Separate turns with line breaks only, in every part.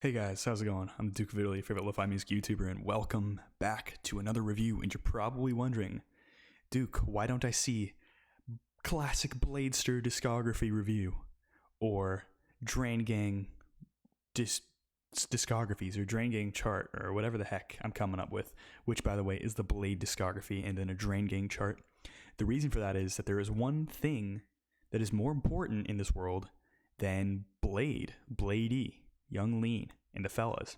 Hey guys, how's it going? I'm Duke of Italy, your favorite lo-fi music YouTuber, and welcome back to another review. And you're probably wondering, Duke, why don't I see classic Bladester discography review or Drain Gang discographies or Drain Gang chart or whatever the heck I'm coming up with, which by the way is the Blade discography and then a Drain Gang chart. The reason for that is that there is one thing that is more important in this world than Bladey, Young Lean, and the fellas.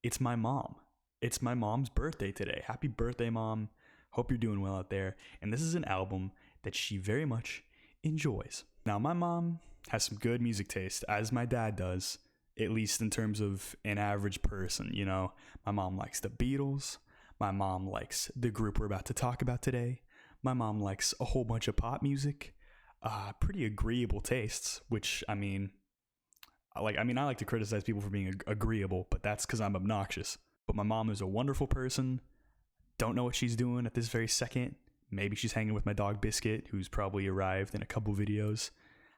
It's my mom. It's my mom's birthday today. Happy birthday, Mom. Hope you're doing well out there. And this is an album that she very much enjoys. Now, my mom has some good music taste, as my dad does, at least in terms of an average person. You know, my mom likes the Beatles. My mom likes the group we're about to talk about today. My mom likes a whole bunch of pop music. Pretty agreeable tastes, which, I like to criticize people for being agreeable, but that's because I'm obnoxious. But my mom is a wonderful person. Don't know what she's doing at this very second. Maybe she's hanging with my dog Biscuit, who's probably arrived in a couple videos.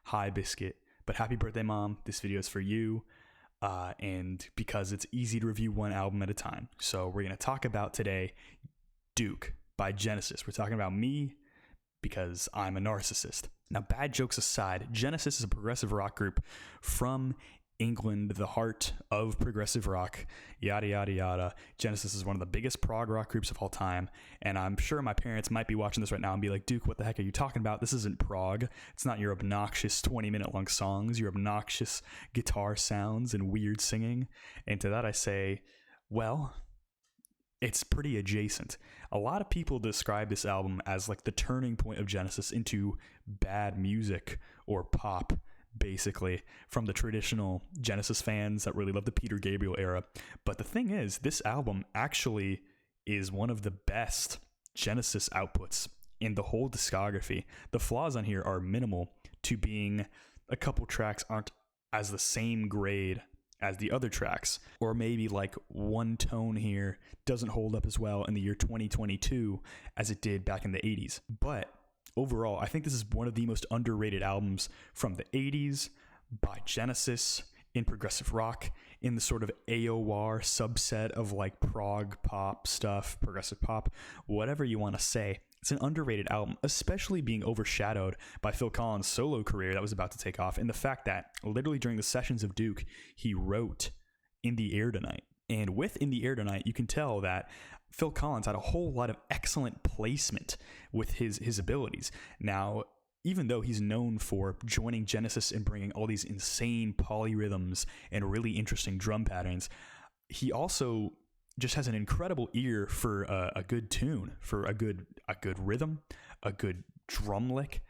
Hi, Biscuit. But happy birthday, Mom. This video is for you. And because it's easy to review one album at a time. So we're going to talk about today Duke by Genesis. We're talking about me because I'm a narcissist. Now, bad jokes aside, Genesis is a progressive rock group from England, the heart of progressive rock, yada, yada, yada. Genesis is one of the biggest prog rock groups of all time, and I'm sure my parents might be watching this right now and be like, Duke, what the heck are you talking about? This isn't prog. It's not your obnoxious 20-minute long songs, your obnoxious guitar sounds and weird singing. And to that I say, well, it's pretty adjacent. A lot of people describe this album as like the turning point of Genesis into bad music or pop, basically, from the traditional Genesis fans that really love the Peter Gabriel era. But the thing is, this album actually is one of the best Genesis outputs in the whole discography. The flaws on here are minimal to being a couple tracks aren't as the same grade as the other tracks, or maybe like one tone here doesn't hold up as well in the year 2022 as it did back in the 80s. But overall, I think this is one of the most underrated albums from the 80s by Genesis in progressive rock, in the sort of AOR subset of like prog pop stuff, progressive pop, whatever you want to say. It's an underrated album, especially being overshadowed by Phil Collins' solo career that was about to take off, and the fact that literally during the sessions of Duke, he wrote In the Air Tonight. And with In the Air Tonight, you can tell that Phil Collins had a whole lot of excellent placement with his abilities. Now, even though he's known for joining Genesis and bringing all these insane polyrhythms and really interesting drum patterns, he also just has an incredible ear for a good tune, for a good rhythm, a good drum lick,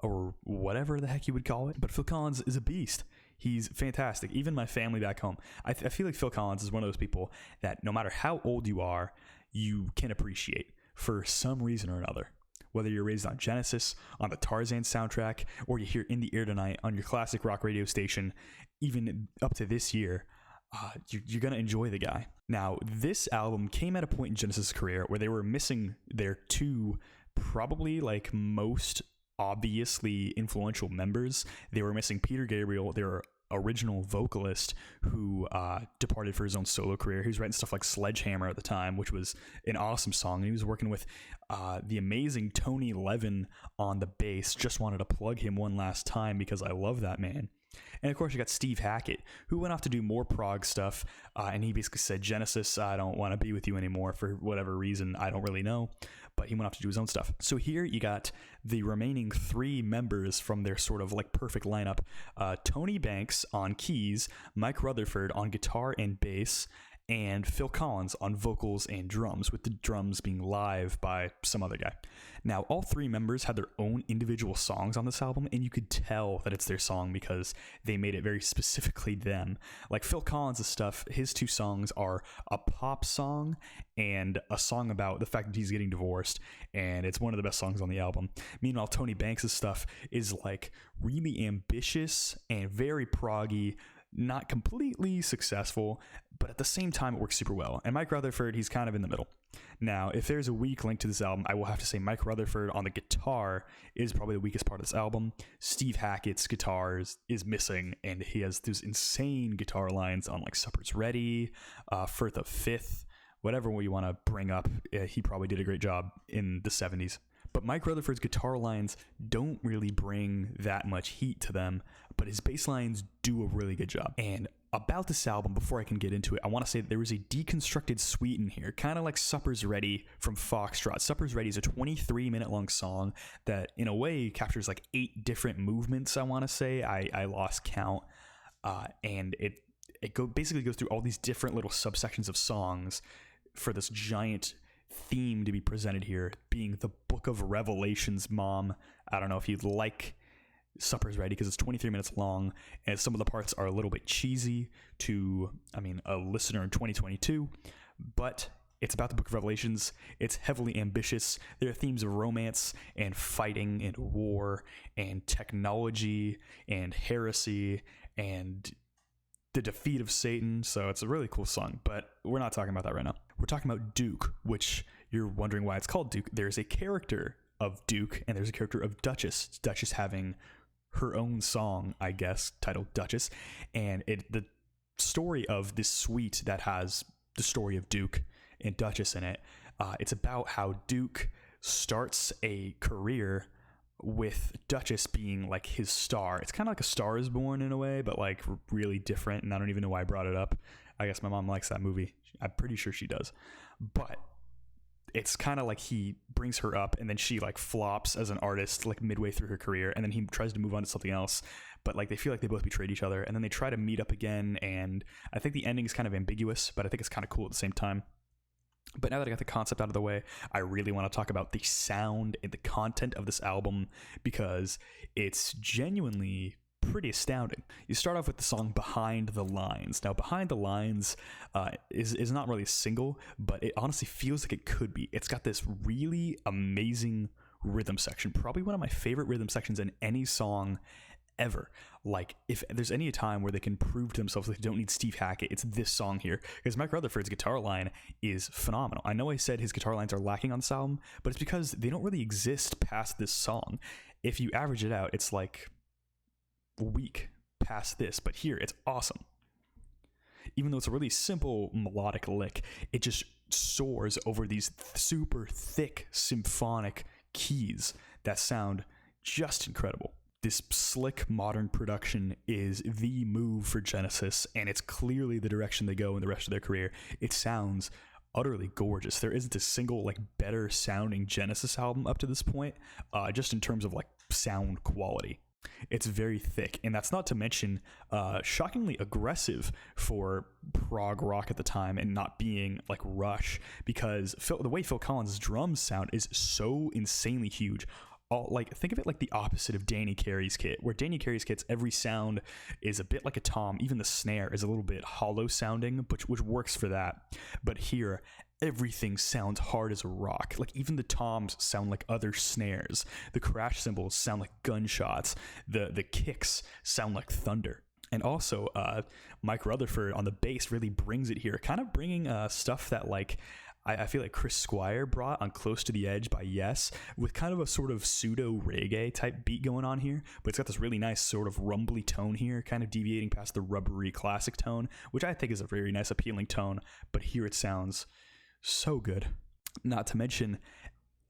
or whatever the heck you would call it. But Phil Collins is a beast. He's fantastic. Even my family back home, I feel like Phil Collins is one of those people that no matter how old you are, you can appreciate for some reason or another. Whether you're raised on Genesis, on the Tarzan soundtrack, or you hear In the Air Tonight on your classic rock radio station, even up to this year, you're going to enjoy the guy. Now, this album came at a point in Genesis' career where they were missing their two probably like most obviously influential members. They were missing Peter Gabriel, their original vocalist, who departed for his own solo career. He was writing stuff like Sledgehammer at the time, which was an awesome song. And he was working with the amazing Tony Levin on the bass. Just wanted to plug him one last time because I love that man. And of course, you got Steve Hackett, who went off to do more prog stuff, and he basically said, Genesis, I don't want to be with you anymore for whatever reason, I don't really know, but he went off to do his own stuff. So here you got the remaining three members from their sort of like perfect lineup. Tony Banks on keys, Mike Rutherford on guitar and bass, and Phil Collins on vocals and drums, with the drums being live by some other guy. Now, all three members had their own individual songs on this album, and you could tell that it's their song because they made it very specifically them. Like Phil Collins' stuff, his two songs are a pop song and a song about the fact that he's getting divorced, and it's one of the best songs on the album. Meanwhile, Tony Banks' stuff is like really ambitious and very proggy, not completely successful, but at the same time it works super well. And Mike Rutherford, he's kind of in the middle. Now, if there's a weak link to this album, I will have to say Mike Rutherford on the guitar is probably the weakest part of this album. Steve Hackett's guitar is missing, and he has those insane guitar lines on like Supper's Ready, Firth of Fifth, whatever you want to bring up. He probably did a great job in the 70s. But Mike Rutherford's guitar lines don't really bring that much heat to them, but his bass lines do a really good job. And about this album, before I can get into it, I want to say that there is a deconstructed suite in here, kind of like Supper's Ready from Foxtrot. Supper's Ready is a 23-minute long song that, in a way, captures like 8 different movements, I want to say. I lost count. And it basically goes through all these different little subsections of songs for this giant theme to be presented here, being the Book of Revelations, Mom. I don't know if you'd like Supper's Ready because it's 23 minutes long, and some of the parts are a little bit cheesy to, a listener in 2022, but it's about the Book of Revelations. It's heavily ambitious. There are themes of romance and fighting and war and technology and heresy and the defeat of Satan. So it's a really cool song, but we're not talking about that right now. We're talking about Duke, which you're wondering why it's called Duke. There's a character of Duke and there's a character of Duchess. Duchess having her own song, I guess, titled Duchess. And the story of this suite that has the story of Duke and Duchess in it, it's about how Duke starts a career with Duchess being like his star. It's kind of like A Star is Born in a way, but like really different. And I don't even know why I brought it up. I guess my mom likes that movie. I'm pretty sure she does. But it's kind of like he brings her up and then she like flops as an artist like midway through her career, and then he tries to move on to something else, but like they feel like they both betrayed each other, and then they try to meet up again, and I think the ending is kind of ambiguous, but I think it's kind of cool at the same time. But now that I got the concept out of the way, I really want to talk about the sound and the content of this album, because it's genuinely pretty astounding. You start off with the song Behind the Lines. Now, Behind the Lines is not really a single, but it honestly feels like it could be. It's got this really amazing rhythm section, probably one of my favorite rhythm sections in any song ever. Like, if there's any time where they can prove to themselves they don't need Steve Hackett, it's this song here, because Mike Rutherford's guitar line is phenomenal. I know I said his guitar lines are lacking on this album, but it's because they don't really exist past this song. If you average it out, it's like weak past this, but here it's awesome. Even though it's a really simple melodic lick, it just soars over these super thick symphonic keys that sound just incredible. This slick modern production is the move for Genesis, and it's clearly the direction they go in the rest of their career. It sounds utterly gorgeous. There isn't a single like better sounding Genesis album up to this point, just in terms of like sound quality. It's very thick, and that's not to mention shockingly aggressive for prog rock at the time and not being like Rush, because the way Phil Collins' drums sound is so insanely huge. Think of it like the opposite of Danny Carey's kit, where Danny Carey's kit's every sound is a bit like a tom. Even the snare is a little bit hollow sounding, which works for that. But here, everything sounds hard as a rock. Like, even the toms sound like other snares. The crash cymbals sound like gunshots. The kicks sound like thunder. And also, Mike Rutherford on the bass really brings it here, kind of bringing stuff that like I feel like Chris Squire brought on Close to the Edge by Yes, with kind of a sort of pseudo reggae type beat going on here, but it's got this really nice sort of rumbly tone here, kind of deviating past the rubbery classic tone, which I think is a very nice appealing tone, but here it sounds so good. Not to mention,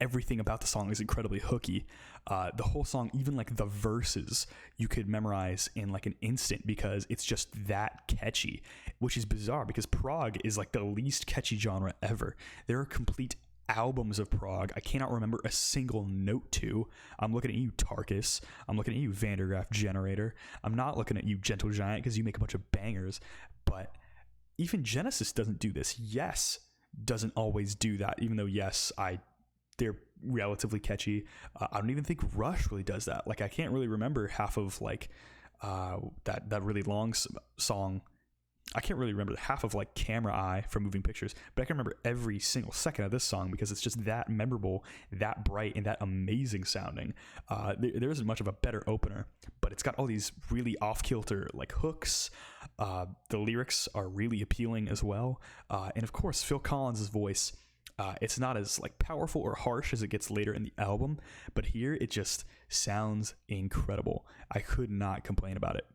everything about the song is incredibly hooky. The whole song, even like the verses, you could memorize in like an instant because it's just that catchy, which is bizarre because prog is like the least catchy genre ever. There are complete albums of prog I cannot remember a single note to. I'm looking at you, Tarkus. I'm looking at you, Vandergraaf Generator. I'm not looking at you, Gentle Giant, because you make a bunch of bangers. But even Genesis doesn't do this. Yes doesn't always do that, even though they're relatively catchy. I don't even think Rush really does that. Like, I can't really remember half of like that really long song. I can't really remember half of like Camera Eye from Moving Pictures, but I can remember every single second of this song because it's just that memorable, that bright, and that amazing sounding. There isn't much of a better opener, but it's got all these really off-kilter like hooks. The lyrics are really appealing as well. And of course, Phil Collins' voice It's not as like powerful or harsh as it gets later in the album, but here it just sounds incredible. I could not complain about it.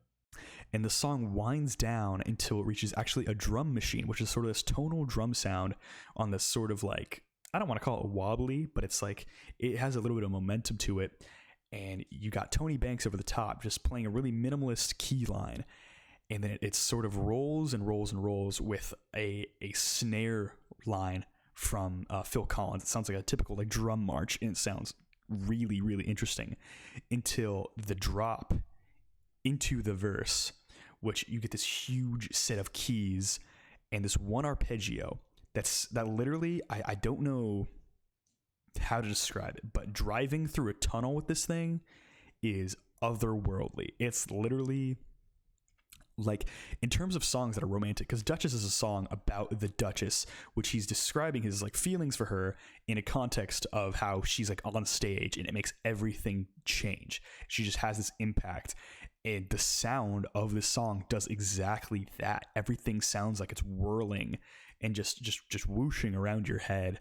And the song winds down until it reaches actually a drum machine, which is sort of this tonal drum sound on this sort of like, I don't want to call it wobbly, but it's like it has a little bit of momentum to it. And you got Tony Banks over the top just playing a really minimalist key line. And then it sort of rolls and rolls and rolls with a snare line from Phil Collins. It sounds like a typical like drum march, and it sounds really, really interesting until the drop into the verse, which you get this huge set of keys and this one arpeggio that literally, I don't know how to describe it, but driving through a tunnel with this thing is otherworldly. It's literally like, in terms of songs that are romantic, because Duchess is a song about the Duchess, which he's describing his like feelings for her in a context of how she's like on stage and it makes everything change. She just has this impact, and the sound of this song does exactly that. Everything sounds like it's whirling and just whooshing around your head.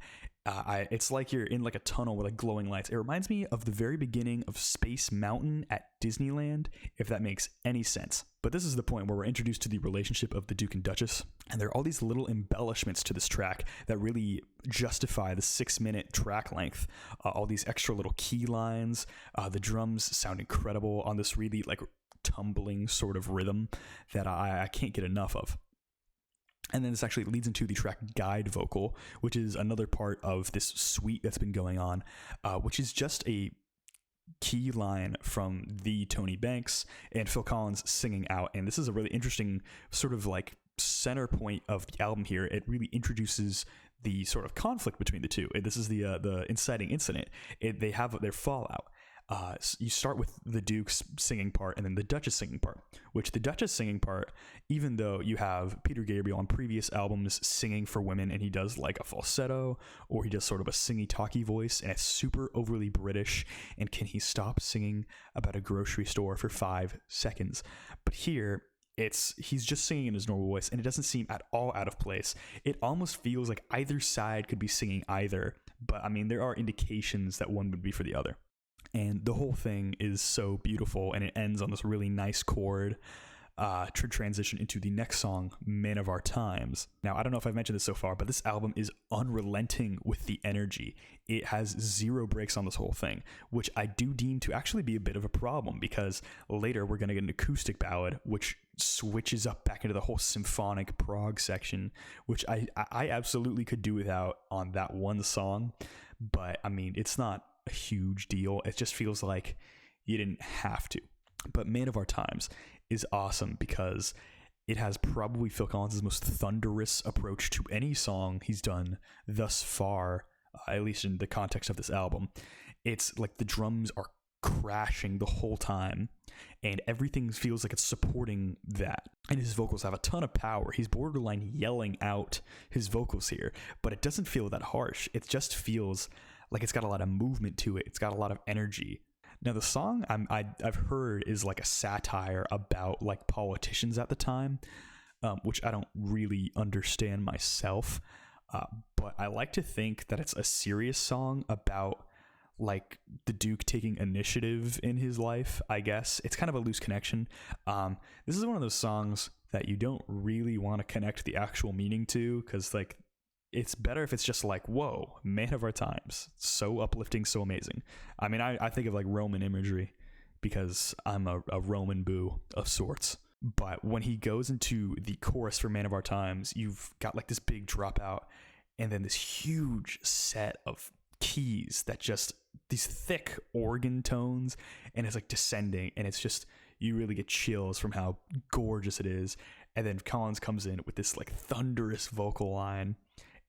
It's like you're in like a tunnel with like glowing lights. It reminds me of the very beginning of Space Mountain at Disneyland, if that makes any sense. But this is the point where we're introduced to the relationship of the Duke and Duchess, and there are all these little embellishments to this track that really justify the 6-minute track length. All these extra little key lines, the drums sound incredible on this really like tumbling sort of rhythm that I can't get enough of. And then this actually leads into the track guide vocal, which is another part of this suite that's been going on, which is just a key line from the Tony Banks and Phil Collins singing out. And this is a really interesting sort of like center point of the album here. It really introduces the sort of conflict between the two. This is the inciting incident. They have their fallout. You start with the Duke's singing part and then the Duchess singing part, which the Duchess singing part, even though you have Peter Gabriel on previous albums singing for women and he does like a falsetto or he does sort of a singy-talky voice and it's super overly British, and can he stop singing about a grocery store for 5 seconds? But here, he's just singing in his normal voice and it doesn't seem at all out of place. It almost feels like either side could be singing either, but I mean, there are indications that one would be for the other. And the whole thing is so beautiful, and it ends on this really nice chord to transition into the next song, Man of Our Times. Now, I don't know if I've mentioned this so far, but this album is unrelenting with the energy. It has 0 breaks on this whole thing, which I do deem to actually be a bit of a problem, because later we're going to get an acoustic ballad, which switches up back into the whole symphonic prog section, which I absolutely could do without on that one song. But, I mean, it's not a huge deal. It just feels like you didn't have to. But Man of Our Times is awesome because it has probably Phil Collins' most thunderous approach to any song he's done thus far, at least in the context of this album. It's like the drums are crashing the whole time and everything feels like it's supporting that. And his vocals have a ton of power. He's borderline yelling out his vocals here, but it doesn't feel that harsh. It just feels like it's got a lot of movement to it. It's got a lot of energy. Now, the song I've heard is like a satire about like politicians at the time, which I don't really understand myself. But I like to think that it's a serious song about like the Duke taking initiative in his life, I guess. It's kind of a loose connection. This is one of those songs that you don't really want to connect the actual meaning to, because like, it's better if it's just like, whoa, Man of Our Times. So uplifting, so amazing. I mean, I think of like Roman imagery because I'm a Roman boo of sorts. But when he goes into the chorus for Man of Our Times, you've got like this big dropout and then this huge set of keys that just, these thick organ tones, and it's like descending, and it's just, you really get chills from how gorgeous it is. And then Collins comes in with this like thunderous vocal line,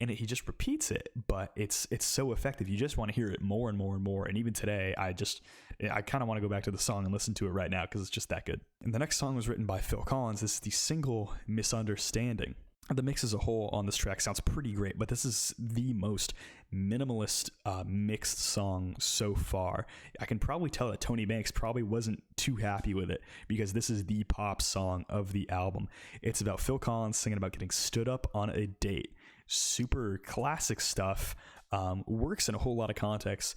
and he just repeats it, but it's so effective. You just want to hear it more and more and more. And even today, I kind of want to go back to the song and listen to it right now because it's just that good. And the next song was written by Phil Collins. This is the single Misunderstanding. The mix as a whole on this track sounds pretty great, but this is the most minimalist mixed song so far. I can probably tell that Tony Banks probably wasn't too happy with it because this is the pop song of the album. It's about Phil Collins singing about getting stood up on a date. super classic stuff. Works in a whole lot of contexts.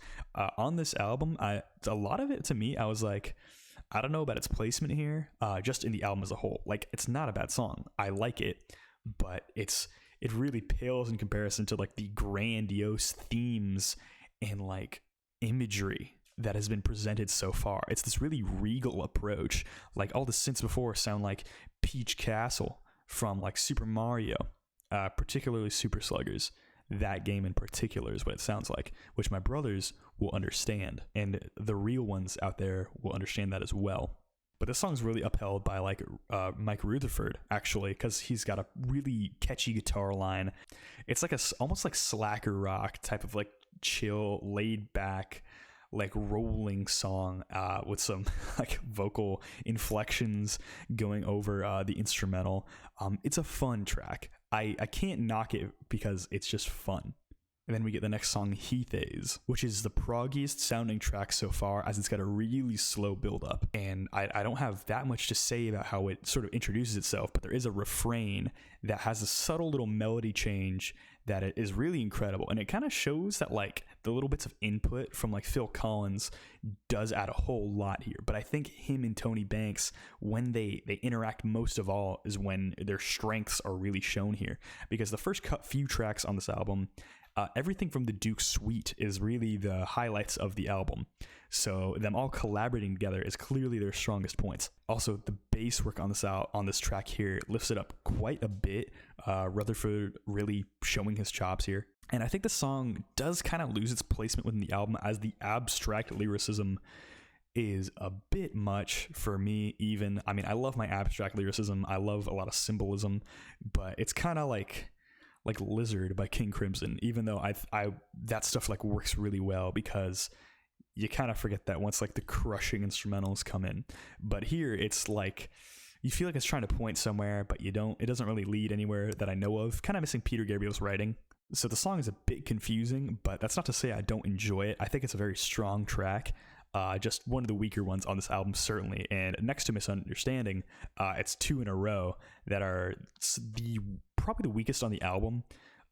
On this album, a lot of it to me, I was like, I don't know about its placement here, just in the album as a whole. Like, it's not a bad song. I like it, but it really pales in comparison to like the grandiose themes and like imagery that has been presented so far. It's this really regal approach. Like, all the synths before sound like Peach Castle from like Super Mario, particularly Super Sluggers. That game in particular is what it sounds like, which my brothers will understand, and the real ones out there will understand that as well. But this song's really upheld by like Mike Rutherford, actually, because he's got a really catchy guitar line. It's like almost like slacker rock type of like chill, laid back, like rolling song with some like vocal inflections going over the instrumental. It's a fun track. I can't knock it because it's just fun. And then we get the next song, Heath, which is the proggiest sounding track so far, as it's got a really slow build up. And I don't have that much to say about how it sort of introduces itself, but there is a refrain that has a subtle little melody change that it is really incredible. And it kind of shows that like the little bits of input from like Phil Collins does add a whole lot here. But I think him and Tony Banks, when they interact most of all, is when their strengths are really shown here. Because the first few tracks on this album, everything from the Duke Suite is really the highlights of the album. So them all collaborating together is clearly their strongest points. Also, the bass work on this track here lifts it up quite a bit. Rutherford really showing his chops here. And I think the song does kind of lose its placement within the album, as the abstract lyricism is a bit much for me even. I mean, I love my abstract lyricism. I love a lot of symbolism, but it's kind of like Lizard by King Crimson, even though I that stuff like works really well, because you kind of forget that once like the crushing instrumentals come in. But here it's like you feel like it's trying to point somewhere, but you don't. It doesn't really lead anywhere that I know of. Kind of missing Peter Gabriel's writing. So the song is a bit confusing, but that's not to say I don't enjoy it. I think it's a very strong track. Just one of the weaker ones on this album, certainly. And next to Misunderstanding, it's two in a row that are probably the weakest on the album.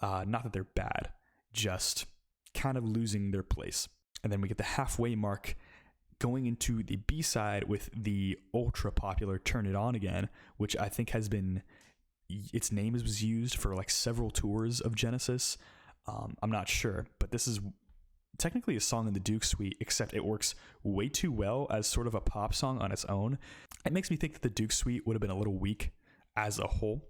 Not that they're bad, just kind of losing their place. And then we get the halfway mark going into the B-side with the ultra popular Turn It On Again, which I think has been, its name was used for like several tours of Genesis. I'm not sure, but this is technically a song in the Duke Suite, except it works way too well as sort of a pop song on its own. It makes me think that the Duke Suite would have been a little weak as a whole,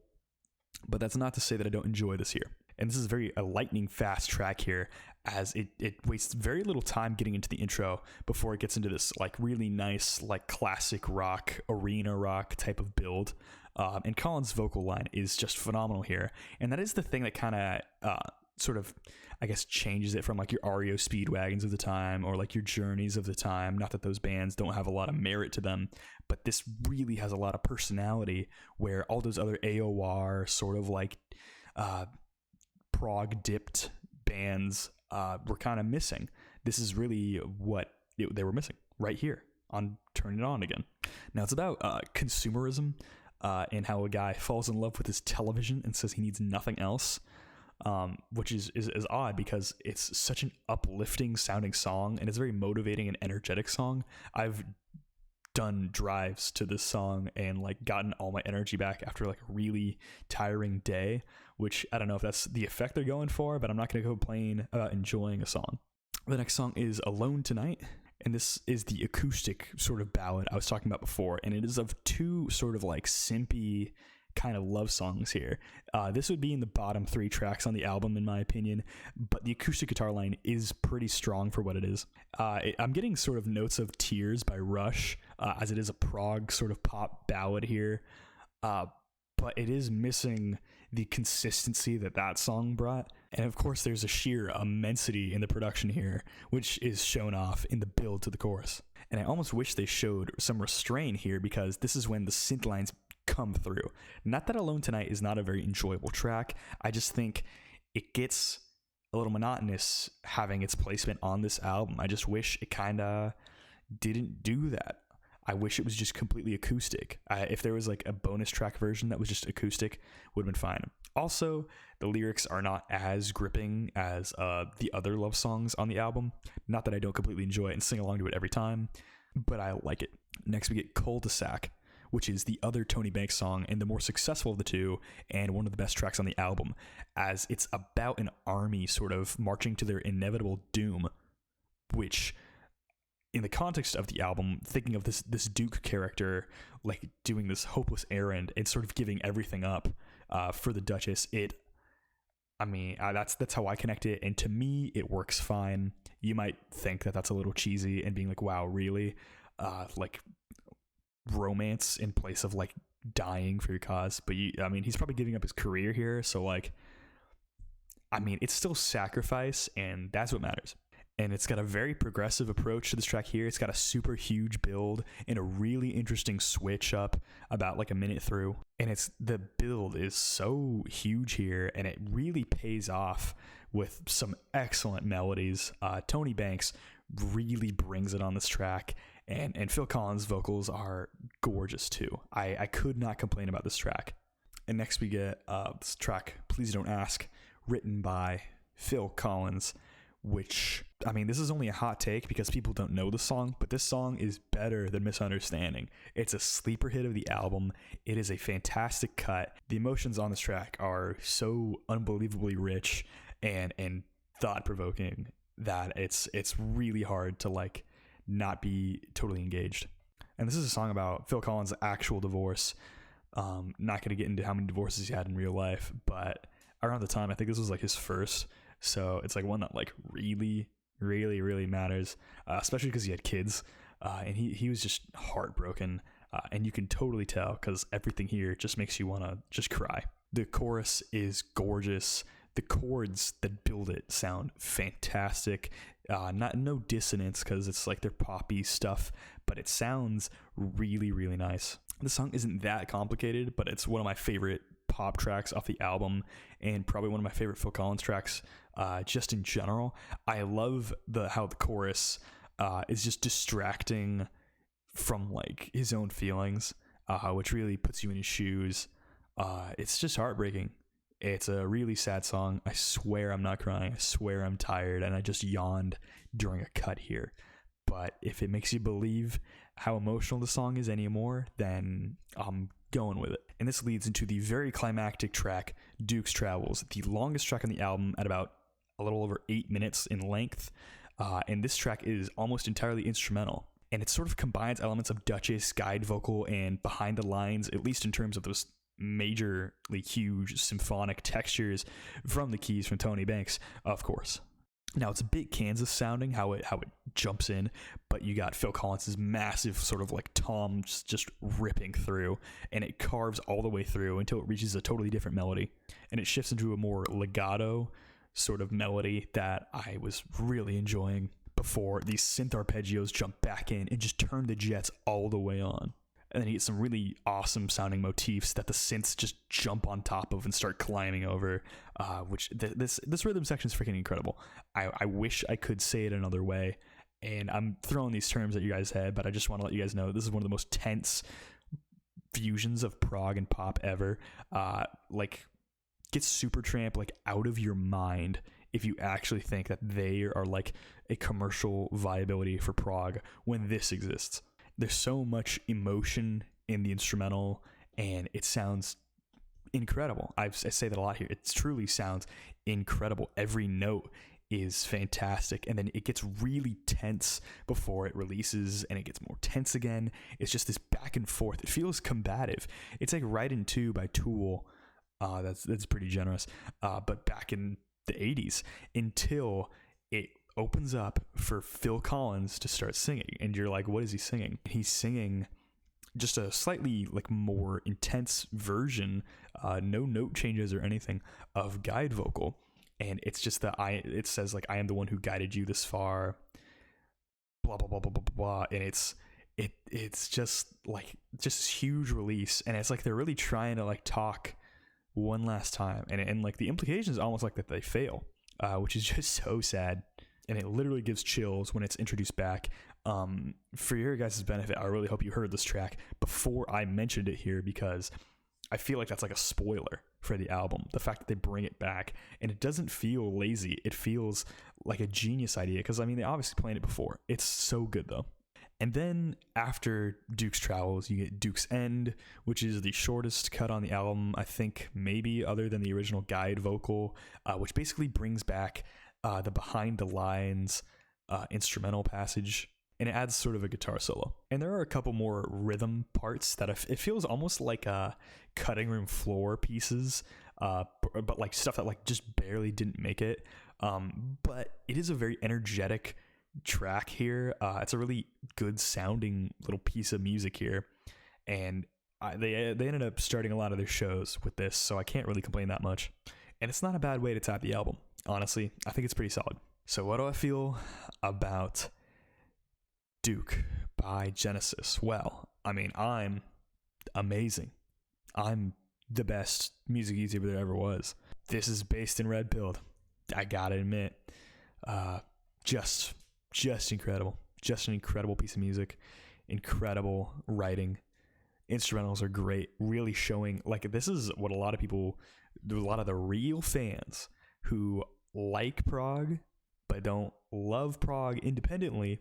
but that's not to say that I don't enjoy this here. And this is a lightning fast track here, as it wastes very little time getting into the intro before it gets into this like really nice like classic rock, arena rock type of build. And Colin's vocal line is just phenomenal here. And that is the thing that kind of sort of, I guess, changes it from like your REO Speedwagons of the time or like your Journeys of the time. Not that those bands don't have a lot of merit to them, but this really has a lot of personality, where all those other AOR sort of like prog dipped bands were kind of missing. This is really what they were missing right here on Turn It On Again. Now it's about consumerism and how a guy falls in love with his television and says he needs nothing else. Which is odd, because it's such an uplifting sounding song, and it's a very motivating and energetic song. I've done drives to this song and like gotten all my energy back after like a really tiring day, which I don't know if that's the effect they're going for, but I'm not going to complain about enjoying a song. The next song is Alone Tonight, and this is the acoustic sort of ballad I was talking about before, and it is of two sort of like simpy kind of love songs here. This would be in the bottom 3 tracks on the album in my opinion, but the acoustic guitar line is pretty strong for what it is. I'm getting sort of notes of Tears by Rush, as it is a prog sort of pop ballad here, but it is missing the consistency that song brought. And of course there's a sheer immensity in the production here, which is shown off in the build to the chorus. And I almost wish they showed some restraint here, because this is when the synth lines come through. Not that Alone Tonight is not a very enjoyable track, I just think it gets a little monotonous having its placement on this album. I just wish it kind of didn't do that. I wish it was just completely acoustic. If there was like a bonus track version that was just acoustic, would have been fine. Also, the lyrics are not as gripping as the other love songs on the album. Not that I don't completely enjoy it and sing along to it every time, but I like it. Next, we get Cul-De-Sac, which is the other Tony Banks song and the more successful of the two, and one of the best tracks on the album, as it's about an army sort of marching to their inevitable doom, which, in the context of the album, thinking of this Duke character like doing this hopeless errand and sort of giving everything up for the Duchess, that's how I connect it, and to me it works fine. You might think that that's a little cheesy and being like, wow, really? Like romance in place of like dying for your cause, but he's probably giving up his career here, so like, it's still sacrifice, and that's what matters. And it's got a very progressive approach to this track here. It's got a super huge build and a really interesting switch up about like a minute through. And the build is so huge here, and it really pays off with some excellent melodies. Tony Banks really brings it on this track, and Phil Collins' vocals are gorgeous too. I could not complain about this track. And next we get this track, Please Don't Ask, written by Phil Collins, which, this is only a hot take because people don't know the song, but this song is better than Misunderstanding. It's a sleeper hit of the album. It is a fantastic cut. The emotions on this track are so unbelievably rich and thought-provoking that it's really hard to like not be totally engaged. And this is a song about Phil Collins' actual divorce. Not going to get into how many divorces he had in real life, but around the time, I think this was like his first. So it's like one that like really, really, really matters, especially because he had kids, and he was just heartbroken, and you can totally tell because everything here just makes you want to just cry. The chorus is gorgeous. The chords that build it sound fantastic. No dissonance because it's like their poppy stuff, but it sounds really, really nice. The song isn't that complicated, but it's one of my favorite pop tracks off the album, and probably one of my favorite Phil Collins tracks just in general. I love how the chorus is just distracting from like his own feelings, which really puts you in his shoes. It's just heartbreaking. It's a really sad song. I swear I'm not crying. I swear I'm tired, and I just yawned during a cut here. But if it makes you believe how emotional the song is anymore, then I'm going with it. And this leads into the very climactic track, Duke's Travels, the longest track on the album at about a little over 8 minutes in length. And this track is almost entirely instrumental. And it sort of combines elements of Duchess, guide vocal, and behind the lines, at least in terms of those majorly huge symphonic textures from the keys from Tony Banks, of course. Now, it's a bit Kansas sounding, how it jumps in, but you got Phil Collins' massive sort of like toms just ripping through, and it carves all the way through until it reaches a totally different melody, and it shifts into a more legato sort of melody that I was really enjoying before these synth arpeggios jump back in and just turn the jets all the way on. And then you get some really awesome sounding motifs that the synths just jump on top of and start climbing over, which this rhythm section is freaking incredible. I wish I could say it another way, and I'm throwing these terms at you guys' head, but I just want to let you guys know this is one of the most tense fusions of prog and pop ever. Like, get Supertramp like out of your mind if you actually think that they are like a commercial viability for prog when this exists. There's so much emotion in the instrumental, and it sounds incredible. I say that a lot here. It truly sounds incredible. Every note is fantastic, and then it gets really tense before it releases, and it gets more tense again. It's just this back and forth. It feels combative. It's like Right in 2 by Tool. That's pretty generous. But back in the 80s, until it opens up for Phil Collins to start singing, and you're like, what is he singing? He's singing just a slightly like more intense version, no note changes or anything, of guide vocal, and it's just it says like, I am the one who guided you this far, blah blah blah blah blah blah, and it's just this huge release, and it's like they're really trying to like talk one last time, and like the implication is almost like that they fail, which is just so sad. and it literally gives chills when it's introduced back. For your guys' benefit, I really hope you heard this track before I mentioned it here, because I feel like that's like a spoiler for the album. The fact that they bring it back, and it doesn't feel lazy. It feels like a genius idea, because I mean, they obviously played it before. It's so good though. And then after Duke's Travels, you get Duke's End, which is the shortest cut on the album, I think, maybe, other than the original guide vocal, which basically brings back the behind the lines instrumental passage, and it adds sort of a guitar solo. And there are a couple more rhythm parts that it feels almost like cutting room floor pieces, but like stuff that like just barely didn't make it. But it is a very energetic track here. It's a really good sounding little piece of music here, and they ended up starting a lot of their shows with this, so I can't really complain that much. And it's not a bad way to top the album, honestly. I think it's pretty solid. So what do I feel about Duke by Genesis? Well, I mean, I'm amazing. I'm the best music YouTuber there ever was. This is based in red pilled, I gotta admit. Just incredible. Just an incredible piece of music. Incredible writing. Instrumentals are great. Really showing, like, this is what a lot of the real fans who like prog but don't love prog independently,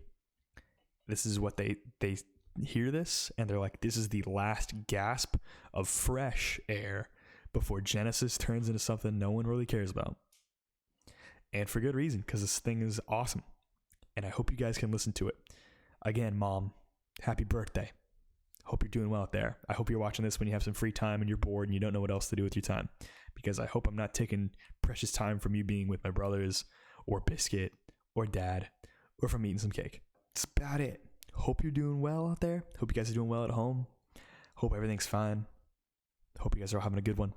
this is what they hear this and they're like, this is the last gasp of fresh air before Genesis turns into something no one really cares about. And for good reason, because this thing is awesome. And I hope you guys can listen to it. Again, Mom, happy birthday. Hope you're doing well out there. I hope you're watching this when you have some free time and you're bored and you don't know what else to do with your time. Because I hope I'm not taking precious time from you being with my brothers or Biscuit or Dad or from eating some cake. That's about it. Hope you're doing well out there. Hope you guys are doing well at home. Hope everything's fine. Hope you guys are all having a good one.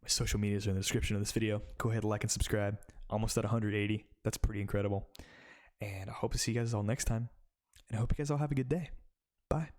My social medias are in the description of this video. Go ahead, like and subscribe. Almost at 180. That's pretty incredible. And I hope to see you guys all next time. And I hope you guys all have a good day. Bye.